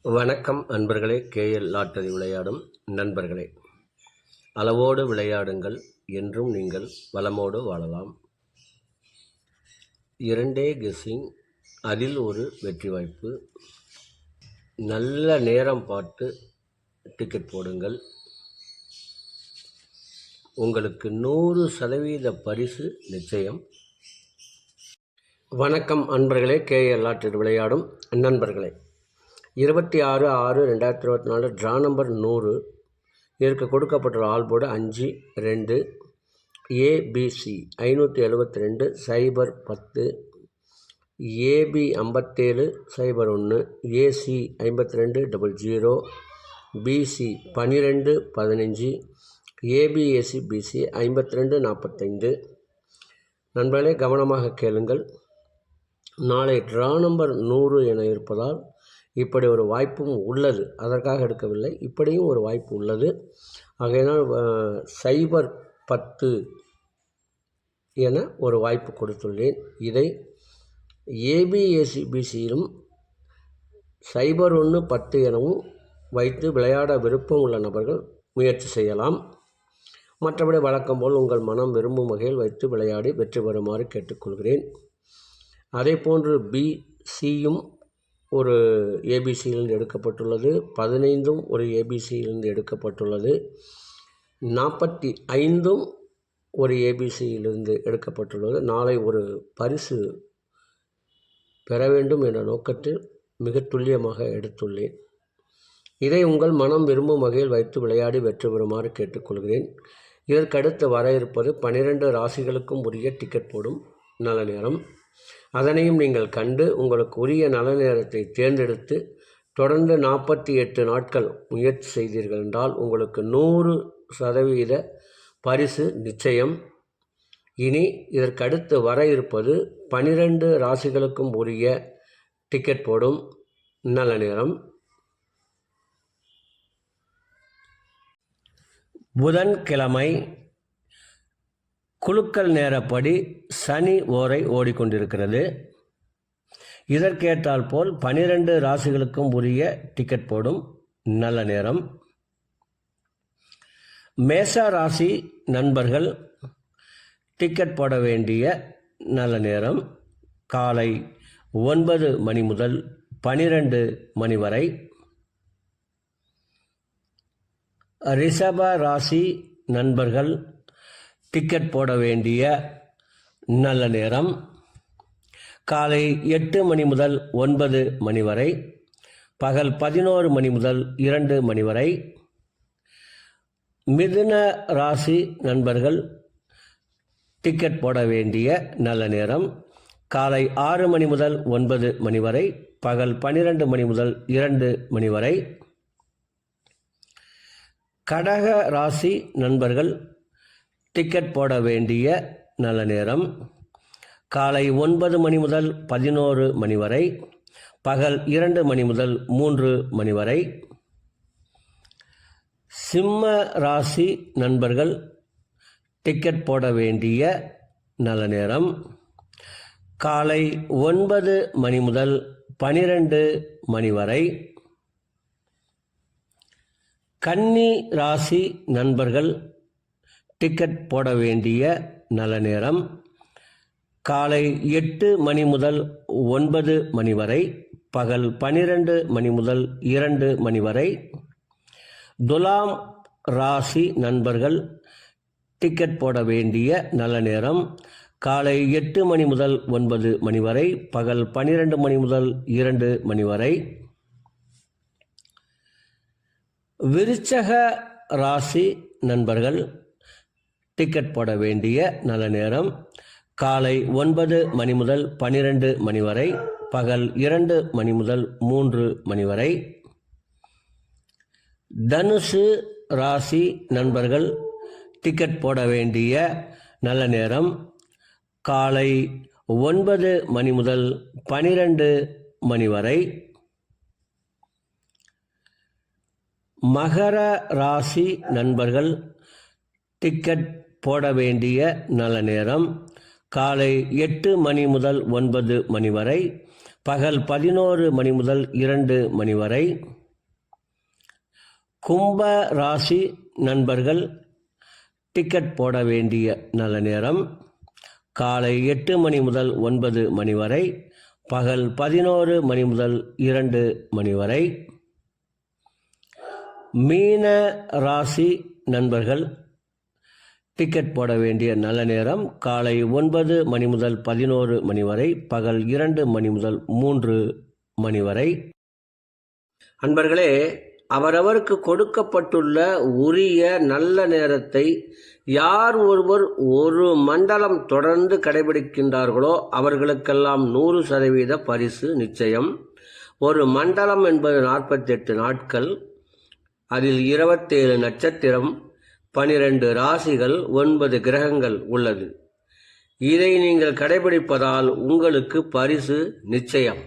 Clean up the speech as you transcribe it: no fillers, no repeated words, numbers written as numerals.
வணக்கம் அன்பர்களே. KL lottery விளையாடும் நண்பர்களே, அளவோடு விளையாடுங்கள், என்றும் நீங்கள் வளமோடு வாழலாம். 2 கெஸ்ஸிங், அதில் ஒரு வெற்றி வாய்ப்பு. நல்ல நேரம் பார்த்து டிக்கெட் போடுங்கள். உங்களுக்கு 100% பரிசு நிச்சயம். வணக்கம் அன்பர்களே. கேஎல் லாட்டரி விளையாடும் நண்பர்களே, 26/6/2024 ட்ரா நம்பர் 100. இதற்கு கொடுக்கப்பட்டுள்ள all board 5, 2, ABC 572, 010, AB 57, 01, AC 5200, BC 12, 15, ABAC BC 52, 45. நண்பர்களே, கவனமாக கேளுங்கள். நாளை ட்ரா நம்பர் 100 என இருப்பதால் இப்படி ஒரு வாய்ப்பும் உள்ளது. அதற்காக எடுக்கவில்லை, இப்படியும் ஒரு வாய்ப்பு உள்ளது. ஆகையினால் 010 என ஒரு வாய்ப்பு கொடுத்துள்ளேன். இதை ABACBCயிலும் 01, 10 எனவும் வைத்து விளையாட விருப்பம் உள்ள நபர்கள் முயற்சி செய்யலாம். மற்றபடி வழக்கம் போல் உங்கள் மனம் விரும்பும் வகையில் வைத்து விளையாடி வெற்றி பெறுமாறு கேட்டுக்கொள்கிறேன். அதே போன்று BCயும் ஒரு ABCயிலிருந்து எடுக்கப்பட்டுள்ளது, 15ம் ஒரு ABCயிலிருந்து எடுக்கப்பட்டுள்ளது, 45ம் ஒரு ABCயிலிருந்து எடுக்கப்பட்டுள்ளது. நாளை ஒரு பரிசு பெற வேண்டும் என்ற நோக்கத்தில் மிக துல்லியமாக எடுத்துள்ளேன். இதை உங்கள் மனம் விரும்பும் வகையில் வைத்து விளையாடி வெற்றி பெறுமாறு கேட்டுக்கொள்கிறேன். இதற்கடுத்து வர இருப்பது 12 ராசிகளுக்கும் உரிய டிக்கெட் போடும் நல்ல நேரம். அதனையும் நீங்கள் கண்டு உங்களுக்கு உரிய நல்ல நேரத்தை தேர்ந்தெடுத்து தொடர்ந்து 48 நாட்கள் முயற்சி செய்தீர்கள் என்றால் உங்களுக்கு 100% பரிசு நிச்சயம். இனி இதற்கடுத்து வர இருப்பது 12 ராசிகளுக்கும் உரிய டிக்கெட் போடும் நல்ல நேரம். புதன்கிழமை குலுக்கல் நேரப்படி சனி ஓரை ஓடிக்கொண்டிருக்கிறது. இதற்கேற்றால் போல் 12 ராசிகளுக்கும் உரிய டிக்கெட் போடும் நல்ல நேரம். மேஷ ராசி நண்பர்கள் டிக்கெட் போட வேண்டிய நல்ல நேரம் காலை 9 மணி முதல் 12 மணி வரை. ரிஷப ராசி நண்பர்கள் டிக்கெட் போட வேண்டிய நல்ல நேரம் காலை 8 மணி முதல் 9 மணி வரை, பகல் 11 மணி முதல் 2 மணி வரை. மிதுன ராசி நண்பர்கள் டிக்கெட் போட வேண்டிய நல்ல நேரம் காலை 6 மணி முதல் 9 மணி வரை, பகல் 12 மணி முதல் 2 மணி வரை. கடக ராசி நண்பர்கள் டிக்கெட் போட வேண்டிய நல்ல நேரம் காலை 9 மணி முதல் 11 மணி வரை, பகல் 2 மணி முதல் 3 மணி வரை. சிம்ம ராசி நண்பர்கள் டிக்கெட் போட வேண்டிய நல்ல நேரம் காலை 9 மணி முதல் 12 மணி வரை. கன்னி ராசி நண்பர்கள் டிக்கெட் போட வேண்டிய நல்ல நேரம் காலை 8 மணி முதல் 9 மணி வரை, பகல் 12 மணி முதல் 2 மணி வரை. துலாம் ராசி நண்பர்கள் டிக்கெட் போட வேண்டிய நல்ல நேரம் காலை 8 மணி முதல் 9 மணி வரை, பகல் 12 மணி முதல் 2 மணி வரை. விருச்சக ராசி நண்பர்கள் டிக்கெட் போட வேண்டிய நல்ல நேரம் காலை 9 மணி முதல் 12 மணி வரை, பகல் 2 மணி முதல் 3 மணி வரை. தனுசு ராசி நண்பர்கள் டிக்கெட் போட வேண்டிய நல்ல நேரம் காலை 9 மணி முதல் 12 மணி வரை. மகர ராசி நண்பர்கள் டிக்கெட் போட வேண்டிய நல்ல நேரம் காலை 8 மணி முதல் 9 மணி வரை, பகல் 11 மணி முதல் 2 மணி வரை. கும்ப ராசி நண்பர்கள் டிக்கெட் போட வேண்டிய நல்ல நேரம் காலை 8 மணி முதல் 9 மணி வரை, பகல் 11 மணி முதல் 2 மணி வரை. மீன ராசி நண்பர்கள் டிக்கெட் போட வேண்டிய நல்ல நேரம் காலை 9 மணி முதல் 11 மணி வரை, பகல் 2 மணி முதல் 3 மணி வரை. அன்பர்களே, அவரவருக்கு கொடுக்கப்பட்டுள்ள உரிய நல்ல நேரத்தை யார் ஒருவர் ஒரு மண்டலம் தொடர்ந்து கடைபிடிக்கின்றார்களோ அவர்களுக்கெல்லாம் 100% பரிசு நிச்சயம். ஒரு மண்டலம் என்பது 48 நாட்கள். அதில் 27 நட்சத்திரம், 12 ராசிகள், 9 கிரகங்கள் உள்ளது. இதை நீங்கள் கடைபிடிப்பதால் உங்களுக்கு பரிசு நிச்சயம்.